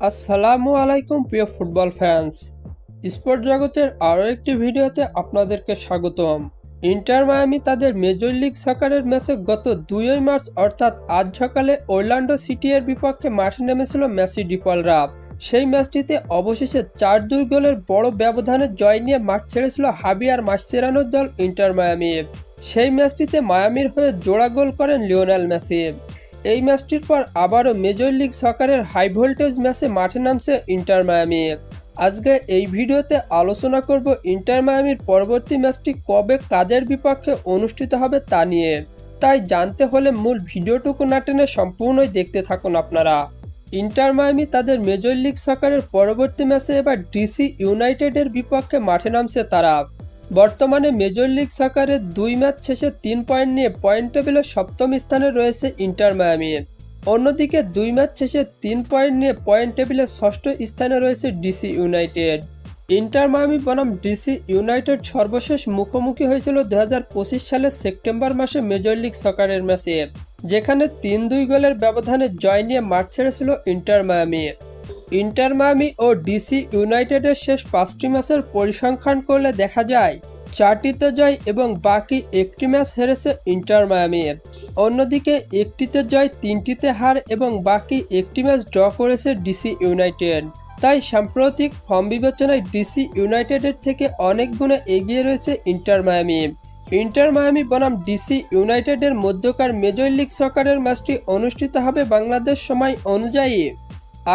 আসসালামু আলাইকুম প্রিয় ফুটবল ফ্যান্স। স্পোর্ট জগতের আরও একটি ভিডিওতে আপনাদেরকে স্বাগতম। ইন্টার মায়ামি তাদের মেজর লিগ সকারের ম্যাচে গত 2 মার্চ অর্থাৎ আজ সকালে অরল্যান্ডো সিটি এর বিপক্ষে মাঠে নেমেছিল মেসি ডিপলরা। সেই ম্যাচটিতে অবশেষে 4-2 গোলের বড় ব্যবধানে জয় নিয়ে মাঠ ছেড়েছিল হাবিয়ার মাসচেরানোর দল ইন্টার মায়ামি। সেই ম্যাচটিতে মায়ামির হয়ে জোড়া গোল করেন লিওনেল মেসি। এই ম্যাচটির পর আবারও মেজর লিগ সকারের হাই ভোল্টেজ ম্যাচে মাঠে নামছে ইন্টার মায়ামি। আজকে এই ভিডিওতে আলোচনা করব ইন্টার মায়ামির পরবর্তী ম্যাচটি কবে কাদের বিপক্ষে অনুষ্ঠিত হবে তা নিয়ে। তাই জানতে হলে মূল ভিডিওটুকু না টেনে সম্পূর্ণই দেখতে থাকুন আপনারা। ইন্টার মায়ামি তাদের মেজর লিগ সকারের পরবর্তী ম্যাচে এবার ডিসি ইউনাইটেডের বিপক্ষে মাঠে নামছে তারা। বর্তমানে মেজর লিগ সকারের 2 ম্যাচ শেষে 3 পয়েন্ট নিয়ে পয়েন্ট টেবিলের 7ম স্থানে রয়েছে ইন্টার মায়ামি। অন্যদিকে 2 ম্যাচ শেষে 3 পয়েন্ট নিয়ে পয়েন্ট টেবিলের 6ষ্ঠ স্থানে রয়েছে ডিসি ইউনাইটেড। ইন্টার মায়ামি বনাম ডিসি ইউনাইটেড সর্বশেষ মুখোমুখি হয়েছিল 2025 সালের সেপ্টেম্বর মাসে মেজর লিগ সকারের ম্যাচে, যেখানে 3-2 গোলের ব্যবধানে জয় নিয়ে মাঠ ছেড়েছিল ইন্টার মায়ামি। ইন্টার মায়ামি ও ডিসি ইউনাইটেডের শেষ 5টি ম্যাচের পরিসংখ্যান করলে দেখা যায় 4টিতে জয় এবং বাকি 1টি ম্যাচ হেরেছে ইন্টার মায়ামি। অন্যদিকে 1টিতে জয়, 3টিতে হার এবং বাকি 1টি ম্যাচ ড্র করেছে ডিসি ইউনাইটেড। তাই সাম্প্রতিক ফর্ম বিবেচনায় ডিসি ইউনাইটেডের থেকে অনেক গুণে এগিয়ে রয়েছে ইন্টার মায়ামি। ইন্টার মায়ামি বনাম ডিসি ইউনাইটেডের মধ্যকার মেজর লিগ সকারের ম্যাচটি অনুষ্ঠিত হবে বাংলাদেশ সময় অনুযায়ী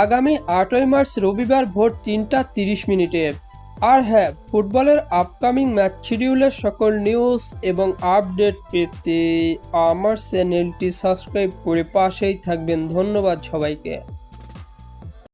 আগামী 8 মার্চ রবিবার ভোর 3টা 30 মিনিটে। আর হ্যাঁ, ফুটবলের আপকামিং ম্যাচ শিডিউলের সকল নিউজ এবং আপডেট পেতে আমার চ্যানেলটি সাবস্ক্রাইব করে পাশেই থাকবেন। ধন্যবাদ সবাইকে।